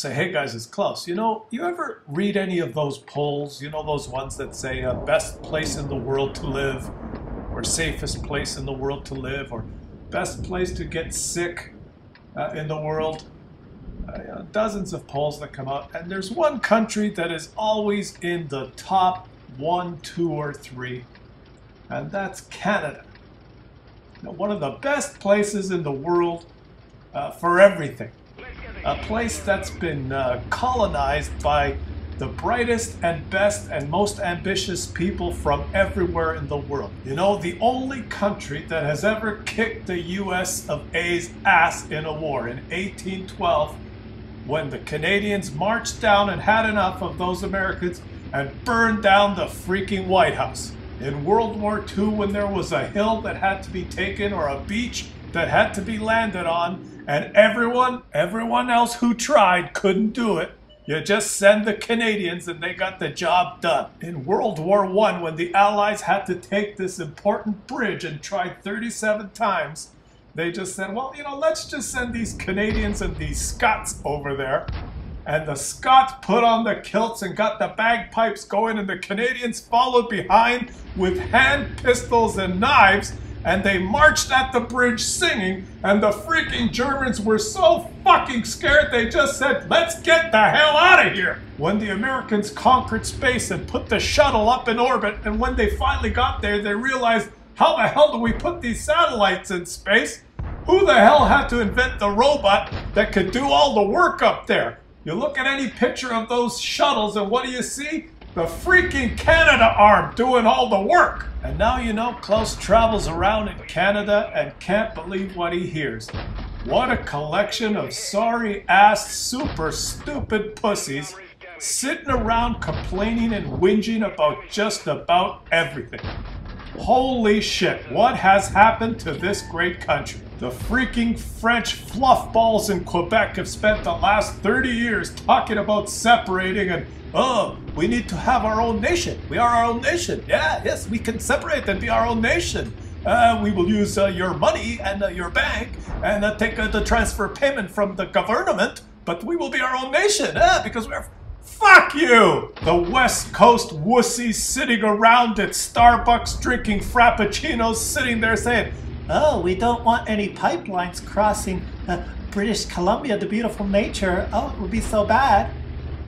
Say, hey guys, it's Klaus. You ever read any of those polls? Those ones that say best place in the world to live, or safest place in the world to live, or best place to get sick in the world? Dozens of polls that come out, and there's one country that is always in the top 1, 2, or 3, and that's Canada. One of the best places in the world for everything. A place that's been colonized by the brightest and best and most ambitious people from everywhere in the world. The only country that has ever kicked the US of A's ass in a war in 1812, when the Canadians marched down and had enough of those Americans and burned down the freaking White House. In World War II, when there was a hill that had to be taken or a beach that had to be landed on, and everyone else who tried couldn't do it, you just send the Canadians and they got the job done. In World War I, when the Allies had to take this important bridge and tried 37 times, they just said, well, let's just send these Canadians and these Scots over there. And the Scots put on the kilts and got the bagpipes going, and the Canadians followed behind with hand pistols and knives, and they marched at the bridge singing, and the freaking Germans were so fucking scared they just said, let's get the hell out of here. When the Americans conquered space and put the shuttle up in orbit, and when they finally got there, they realized, how the hell do we put these satellites in space? Who the hell had to invent the robot that could do all the work up there? You look at any picture of those shuttles, and what do you see? The freaking Canada arm doing all the work. And now Klaus travels around in Canada and can't believe what he hears. What a collection of sorry-ass, super stupid pussies sitting around complaining and whinging about just about everything. Holy shit, what has happened to this great country? The freaking French fluffballs in Quebec have spent the last 30 years talking about separating and, oh, we need to have our own nation. We are our own nation. Yes, we can separate and be our own nation. We will use your money and your bank and take the transfer payment from the government, but we will be our own nation because we're... Fuck you! The West Coast wussies sitting around at Starbucks drinking frappuccinos, sitting there saying, oh, we don't want any pipelines crossing British Columbia, the beautiful nature. Oh, it would be so bad.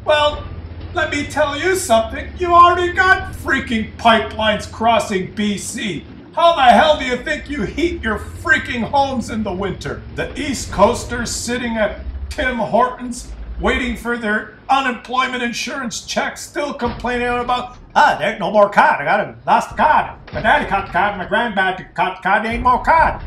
Well, let me tell you something. You already got freaking pipelines crossing BC. How the hell do you think you heat your freaking homes in the winter? The East Coasters sitting at Tim Hortons waiting for their unemployment insurance checks, still complaining about, there's no more cod. I lost the cod. My daddy caught the cod, my granddad caught the cod, there ain't more cod.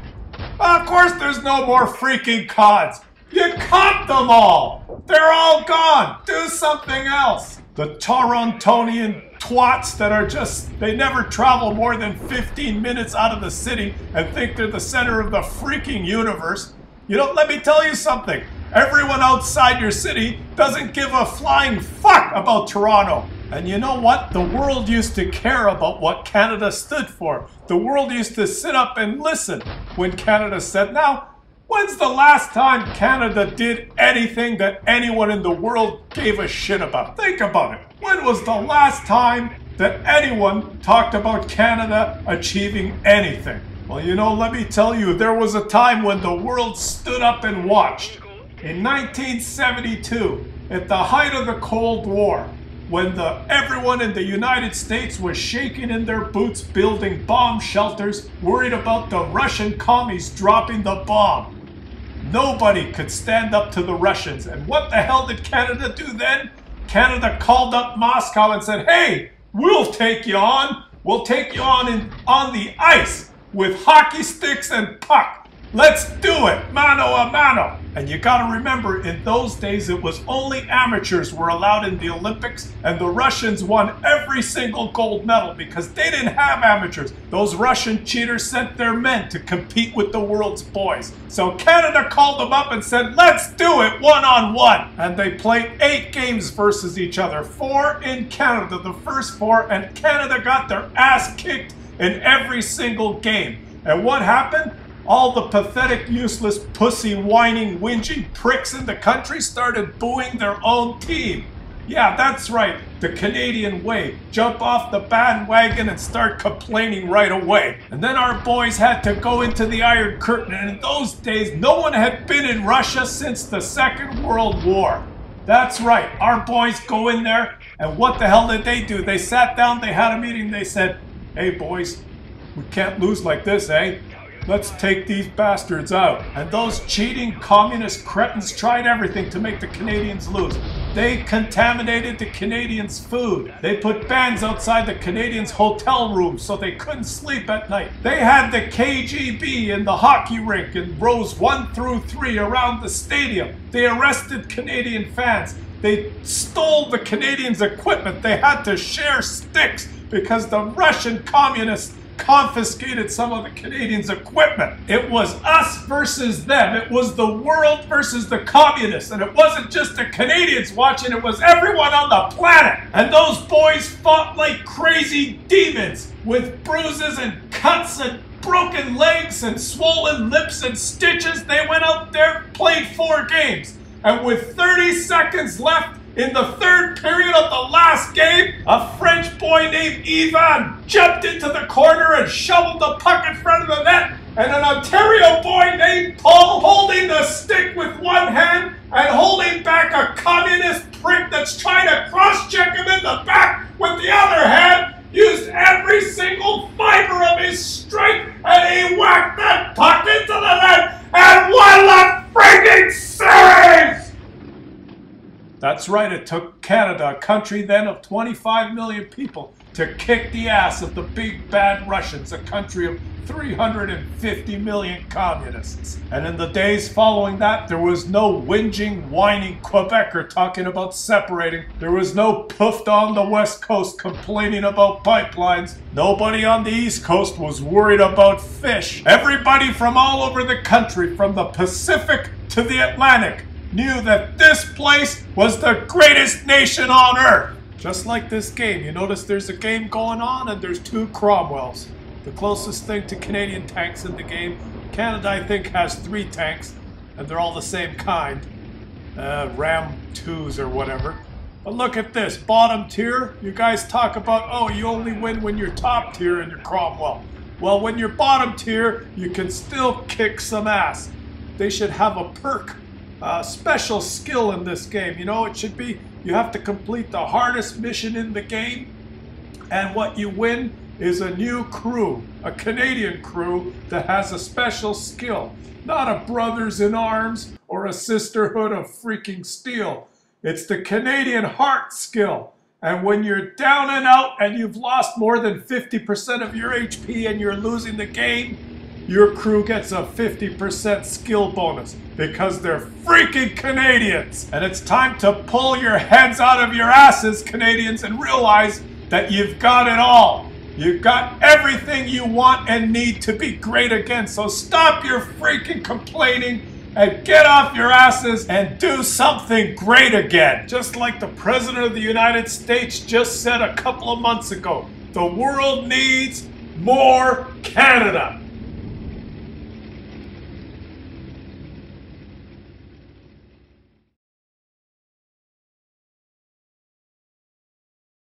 Well, of course there's no more freaking cods. You caught them all. They're all gone. Do something else. The Torontonian twats that are just, they never travel more than 15 minutes out of the city and think they're the center of the freaking universe. Let me tell you something. Everyone outside your city doesn't give a flying fuck about Toronto. And you know what? The world used to care about what Canada stood for. The world used to sit up and listen when Canada said, now, when's the last time Canada did anything that anyone in the world gave a shit about? Think about it. When was the last time that anyone talked about Canada achieving anything? Well, let me tell you, there was a time when the world stood up and watched. In 1972, at the height of the Cold War, when everyone in the United States was shaking in their boots building bomb shelters, worried about the Russian commies dropping the bomb, nobody could stand up to the Russians. And what the hell did Canada do then? Canada called up Moscow and said, hey, we'll take you on. We'll take you on the ice with hockey sticks and puck. Let's do it, mano a mano. And you gotta remember, in those days, it was only amateurs were allowed in the Olympics, and the Russians won every single gold medal because they didn't have amateurs. Those Russian cheaters sent their men to compete with the world's boys. So Canada called them up and said, let's do it one-on-one. And they played 8 games versus each other, 4 in Canada, the first 4, and Canada got their ass kicked in every single game. And what happened? all the pathetic, useless, pussy, whining, whinging pricks in the country started booing their own team. Yeah, that's right, the Canadian way. Jump off the bandwagon and start complaining right away. And then our boys had to go into the Iron Curtain, and in those days, no one had been in Russia since the Second World War. That's right, our boys go in there, and what the hell did they do? They sat down, they had a meeting, they said, "Hey boys, we can't lose like this, eh? Let's take these bastards out." And those cheating communist cretins tried everything to make the Canadians lose. They contaminated the Canadians' food. They put bans outside the Canadians' hotel rooms so they couldn't sleep at night. They had the KGB in the hockey rink in rows 1 through 3 around the stadium. They arrested Canadian fans. They stole the Canadians' equipment. They had to share sticks because the Russian communists confiscated some of the Canadians' equipment. It was us versus them. It was the world versus the communists. And it wasn't just the Canadians watching, it was everyone on the planet. And those boys fought like crazy demons with bruises and cuts and broken legs and swollen lips and stitches. They went out there, played 4 games. And with 30 seconds left in the 3rd period of the last game, a French boy named Ivan jumped into the corner and shoveled the puck in front of the net, and an Ontario boy named Paul, holding the stick with one hand and holding back a communist prick that's trying to cross-check him in the back with the other hand, used every single fiber of his strength, and he whacked that puck into the net and won the friggin' series! That's right, it took Canada, a country then of 25 million people, to kick the ass of the big bad Russians, a country of 350 million communists. And in the days following that, there was no whinging, whining Quebecer talking about separating. There was no puffed on the West Coast complaining about pipelines. Nobody on the East Coast was worried about fish. Everybody from all over the country, from the Pacific to the Atlantic, knew that this place was the greatest nation on earth. Just like this game, you notice there's a game going on and there's 2 Cromwells. The closest thing to Canadian tanks in the game. Canada, I think, has 3 tanks, and they're all the same kind. Ram 2s or whatever. But look at this, bottom tier. You guys talk about, oh, you only win when you're top tier in your Cromwell. Well, when you're bottom tier, you can still kick some ass. They should have a perk. Special skill in this game. You know, it should be, you have to complete the hardest mission in the game, and what you win is a new crew, a Canadian crew that has a special skill. Not a brothers in arms or a sisterhood of freaking steel. It's the Canadian heart skill. And when you're down and out and you've lost more than 50% of your HP and you're losing the game, your crew gets a 50% skill bonus because they're freaking Canadians. And it's time to pull your heads out of your asses, Canadians, and realize that you've got it all. You've got everything you want and need to be great again. So stop your freaking complaining and get off your asses and do something great again. Just like the President of the United States just said a couple of months ago, the world needs more Canada.